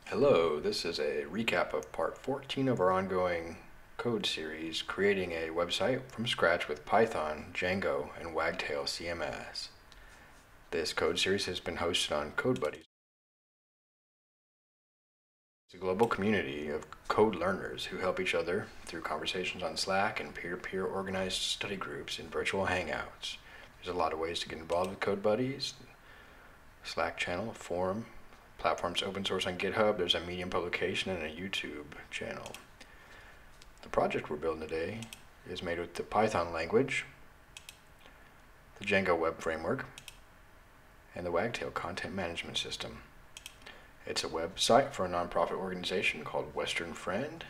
Hello, this is a recap of part 14 of our ongoing code series, creating a website from scratch with Python, Django, and Wagtail CMS. This code series has been hosted on Codebuddies. It's a global community of code learners who help each other through conversations on Slack and peer-to-peer organized study groups in virtual Hangouts. There's a lot of ways to get involved with Codebuddies: Slack channel, forum, platform's open source on GitHub, there's a Medium publication, and a YouTube channel. The project we're building today is made with the Python language, the Django web framework, and the Wagtail content management system. It's a website for a nonprofit organization called Western Friend.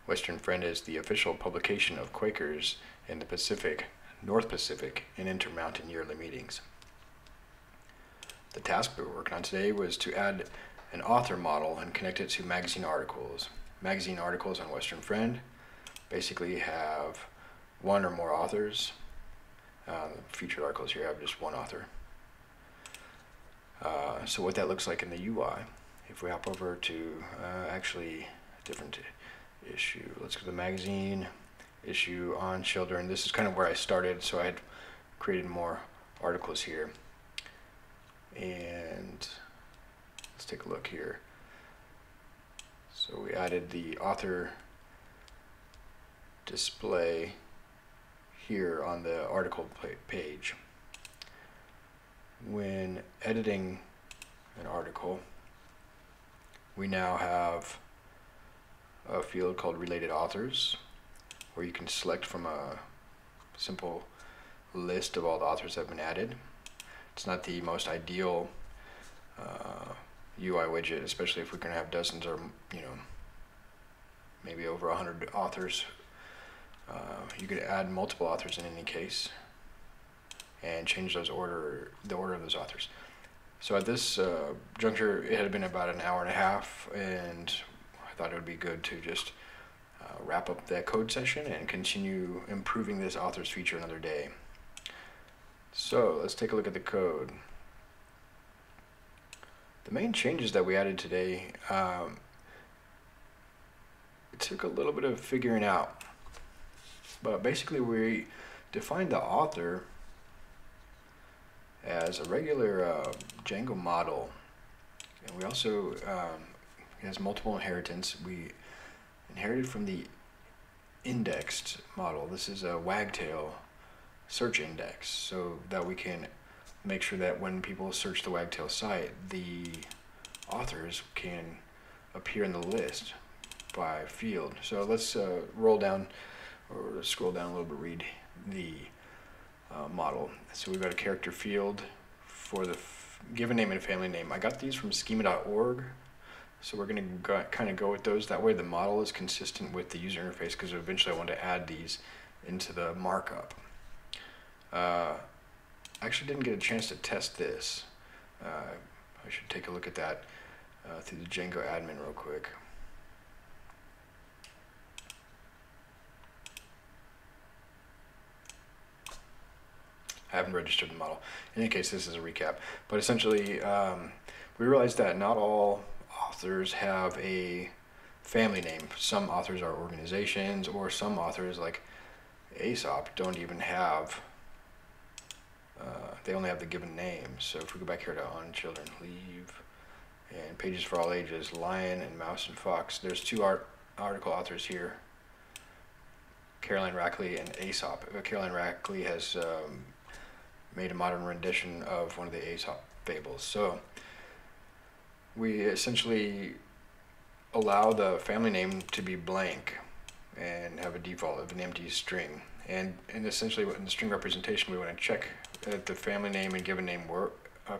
Western Friend is the official publication of Quakers in the Pacific, North Pacific, and Intermountain yearly meetings. The task we were working on today was to add an author model and connect it to magazine articles. Magazine articles on Western Friend basically have one or more authors. Featured articles here have just one author. So what that looks like in the UI, if we hop over to actually a different issue, let's go to the magazine issue on children. This is kind of where I started, so I had created more articles here. And let's take a look here. So we added the author display here on the article page. When editing an article, we now have a field called related authors, where you can select from a simple list of all the authors that have been added. It's not the most ideal UI widget, especially if we're going to have dozens or maybe over 100 authors. You could add multiple authors in any case and change the order of those authors. So at this juncture, it had been about an hour and a half, and I thought it would be good to just wrap up that code session and continue improving this authors feature another day. So let's take a look at the code. The main changes that we added today, it took a little bit of figuring out, but basically we defined the author as a regular Django model, and we also it has multiple inheritance. We inherited from the indexed model. This is a Wagtail search index, so that we can make sure that when people search the Wagtail site, the authors can appear in the list by field. So let's roll down or scroll down a little bit, read the model. So we've got a character field for the given name and family name. I got these from schema.org, so we're going to kind of go with those. That way the model is consistent with the user interface, because eventually I want to add these into the markup. I actually didn't get a chance to test this. I should take a look at that through the Django admin real quick. I haven't registered the model. In any case, this is a recap. But essentially, we realized that not all authors have a family name. Some authors are organizations, or some authors, like Aesop, don't even have they only have the given name. So if we go back here to on children, leave, and pages for all ages, lion and mouse and fox. There's two article authors here, Caroline Rackley and Aesop. Caroline Rackley has made a modern rendition of one of the Aesop fables. So we essentially allow the family name to be blank and have a default of an empty string. And essentially in the string representation, we want to check that the family name and given name were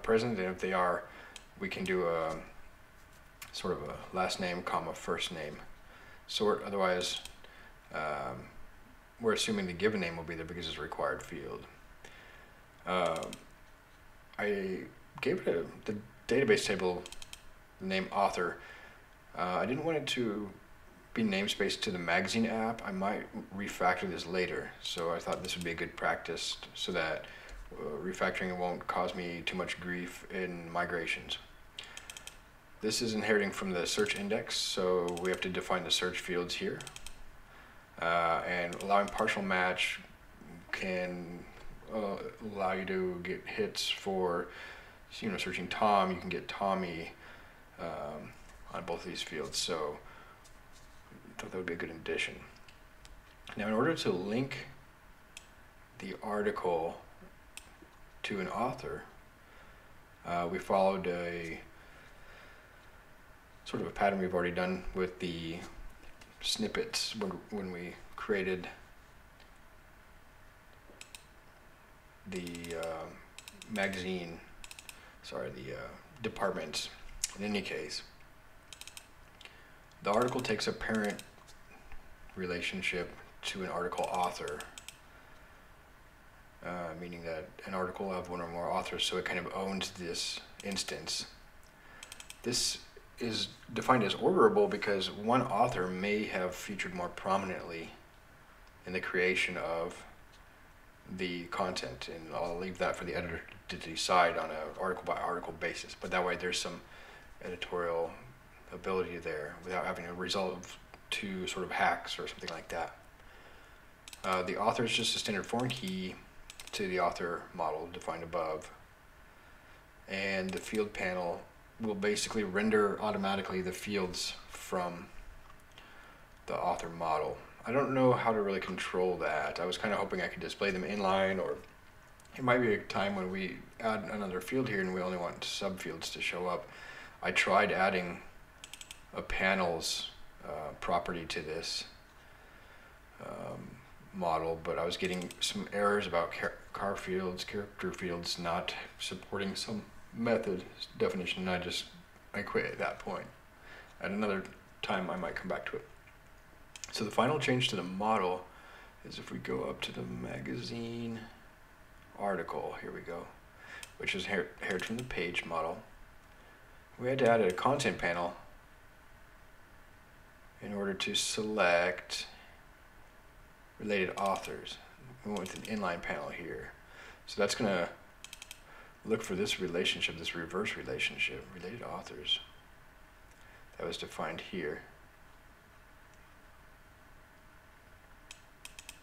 present, and if they are, we can do a sort of a last name comma first name sort. Otherwise, we're assuming the given name will be there because it's a required field. I gave it the database table the name author. I didn't want it to be namespaced to the magazine app. I might refactor this later, so I thought this would be a good practice so that refactoring won't cause me too much grief in migrations. This is inheriting from the search index, so we have to define the search fields here. And allowing partial match can allow you to get hits for, you know, searching Tom, you can get Tommy on both of these fields, so I thought that would be a good addition. Now, in order to link the article to an author, we followed a sort of a pattern we've already done with the snippets when we created the magazine, sorry, the departments. In any case, the article takes a parent relationship to an article author, meaning that an article will have one or more authors, so it kind of owns this instance. This is defined as orderable because one author may have featured more prominently in the creation of the content, and I'll leave that for the editor to decide on an article by article basis, but that way there's some editorial ability there without having to result to sort of hacks or something like that. The author is just a standard foreign key to the author model defined above, and the field panel will basically render automatically the fields from the author model. I don't know how to really control that. I was kind of hoping I could display them inline, or it might be a time when we add another field here and we only want subfields to show up. I tried adding a panels property to this model, but I was getting some errors about car fields, character fields not supporting some method definition, and I quit at that point. At another time I might come back to it. So the final change to the model is if we go up to the magazine article, here we go, which is inherited from the page model. We had to add a content panel in order to select related authors. We went with an inline panel here. So that's going to look for this relationship, this reverse relationship, related authors. That was defined here.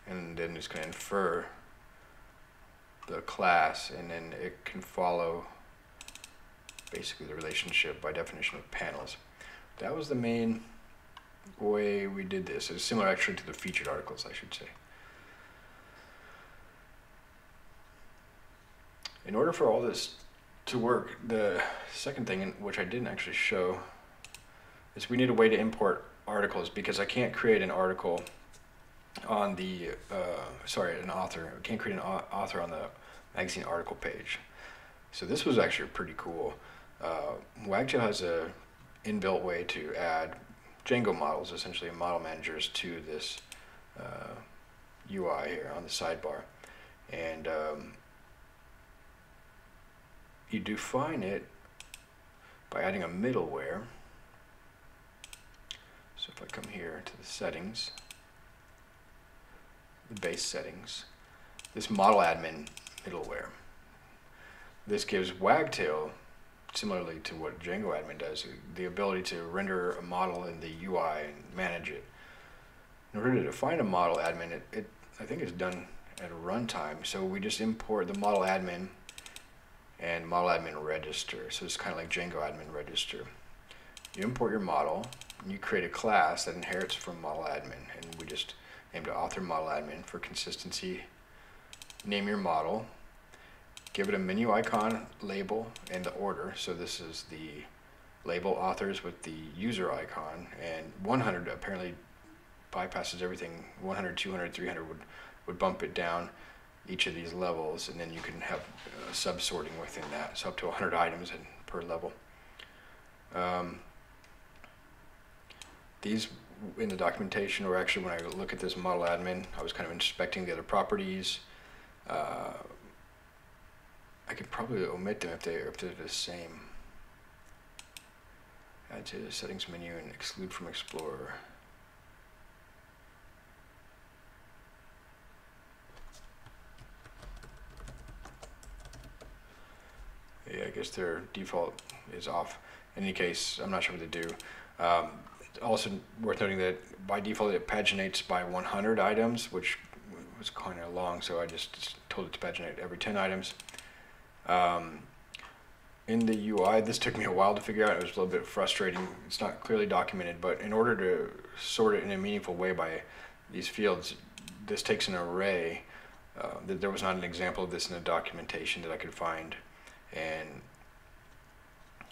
And then it's going to infer the class, and then it can follow basically the relationship by definition of panels. That was the main way we did this. It's similar actually to the featured articles, I should say. In order for all this to work, the second thing, which I didn't actually show, is we need a way to import articles, because I can't create an article on the, an author. I can't create an author on the magazine article page. So this was actually pretty cool. Wagtail has a inbuilt way to add Django models, essentially model managers, to this UI here on the sidebar. And you define it by adding a middleware. So if I come here to the settings, the base settings, this model admin middleware. This gives Wagtail, similarly to what Django admin does, the ability to render a model in the UI and manage it. In order to define a model admin, I think it's done at a runtime, so we just import the model admin and model admin register. So it's kind of like Django admin register. You import your model, and you create a class that inherits from model admin, and we just name the author model admin for consistency. Name your model, give it a menu icon, label, and the order. So this is the label authors with the user icon, and 100 apparently bypasses everything. 100, 200, 300 would bump it down each of these levels, and then you can have sub-sorting within that, so up to 100 items per level. These in the documentation, or actually when I look at this model admin, I was kind of inspecting the other properties. I could probably omit them if they're the same. Add to the settings menu and exclude from Explorer. Yeah, I guess their default is off. In any case, I'm not sure what to do. Also worth noting that by default it paginates by 100 items, which was kind of long, so I just told it to paginate every 10 items. In the UI, this took me a while to figure out. It was a little bit frustrating. It's not clearly documented, but in order to sort it in a meaningful way by these fields, this takes an array. There was not an example of this in the documentation that I could find, and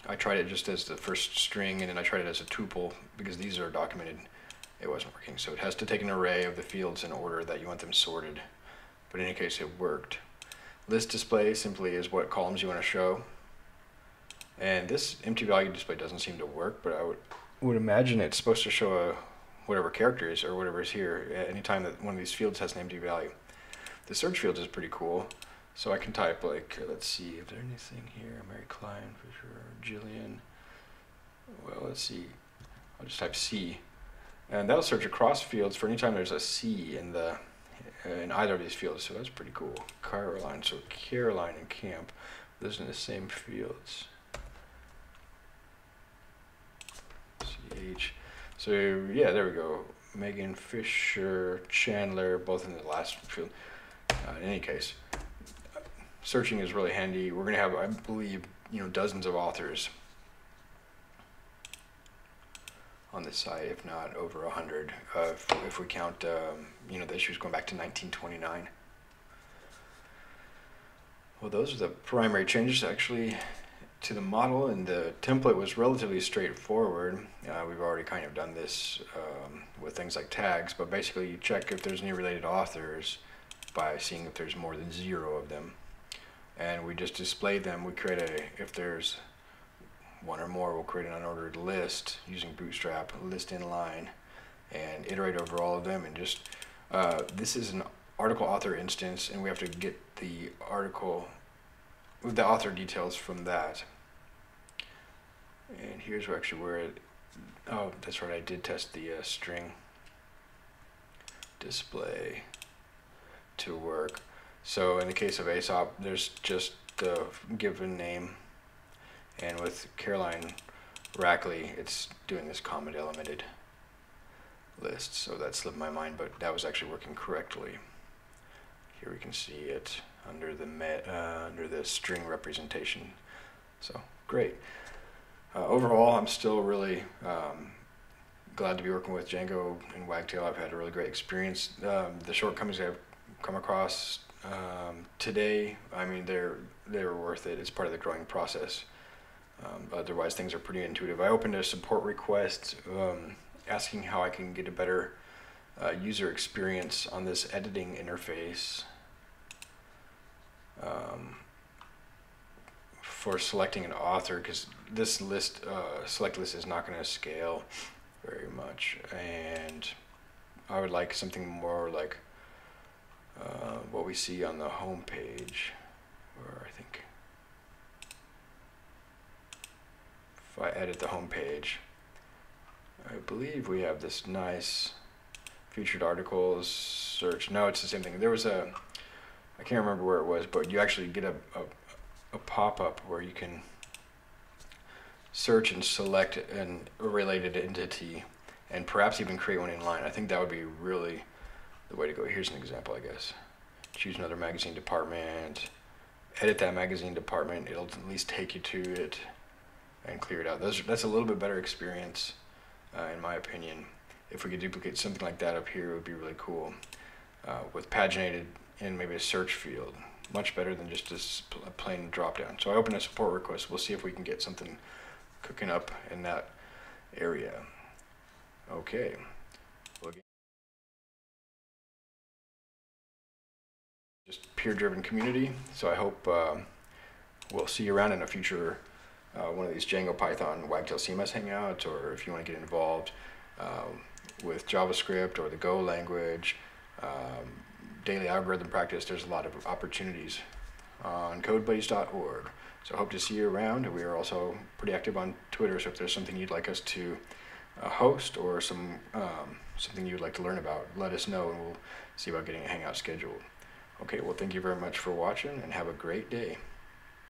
I tried it just as the first string, and then I tried it as a tuple because these are documented. It wasn't working, so it has to take an array of the fields in order that you want them sorted. But in any case, it worked. List display simply is what columns you want to show. And this empty value display doesn't seem to work, but I would imagine it's supposed to show whatever character is or whatever is here at any time that one of these fields has an empty value. The search field is pretty cool. So I can type, like, let's see, if there's anything here, Mary Klein, for sure, Jillian. Well, let's see, I'll just type C. And that'll search across fields for any time there's a C in either of these fields, so that's pretty cool. Caroline, so Caroline and Camp, those are in the same fields. CH. So yeah, there we go. Megan, Fisher, Chandler, both in the last field. In any case, searching is really handy. We're going to have, I believe, dozens of authors on this site, if not over 100, if we count, the issues going back to 1929. Well, those are the primary changes, actually, to the model, and the template was relatively straightforward. We've already kind of done this with things like tags, but basically you check if there's any related authors by seeing if there's more than 0 of them. And we just display them. We create if there's one or more, we'll create an unordered list using Bootstrap, list inline, and iterate over all of them. And just, this is an article author instance, and we have to get the article with the author details from that. And here's where oh, that's right, I did test the string display to work. So in the case of Aesop, there's just the given name, and with Caroline Rackley, it's doing this comment elemented list. So that slipped my mind, but that was actually working correctly. Here we can see it under the string representation. So great. Overall, I'm still really glad to be working with Django and Wagtail. I've had a really great experience. The shortcomings I've come across today, I mean, they're worth it. It's part of the growing process. Otherwise, things are pretty intuitive. I opened a support request asking how I can get a better user experience on this editing interface for selecting an author, because this list, select list, is not going to scale very much, and I would like something more like what we see on the home page, where I think if I edit the home page, I believe we have this nice featured articles search. No, it's the same thing. There was I can't remember where it was, but you actually get a pop-up where you can search and select a related entity, and perhaps even create one in line. I think that would be really the way to go. Here's an example, I guess. Choose another magazine department, edit that magazine department. It'll at least take you to it and clear it out. That's a little bit better experience, in my opinion. If we could duplicate something like that up here, it would be really cool. With paginated in maybe a search field. Much better than just a plain drop down. So I opened a support request. We'll see if we can get something cooking up in that area. Okay. Just peer-driven community. So I hope we'll see you around in a future one of these Django, Python, Wagtail CMS Hangouts, or if you want to get involved with JavaScript or the Go language, daily algorithm practice. There's a lot of opportunities on Codebuddies.org. So I hope to see you around. We are also pretty active on Twitter, so if there's something you'd like us to host or something you'd like to learn about, let us know, and we'll see about getting a Hangout scheduled. Okay, well, thank you very much for watching, and have a great day.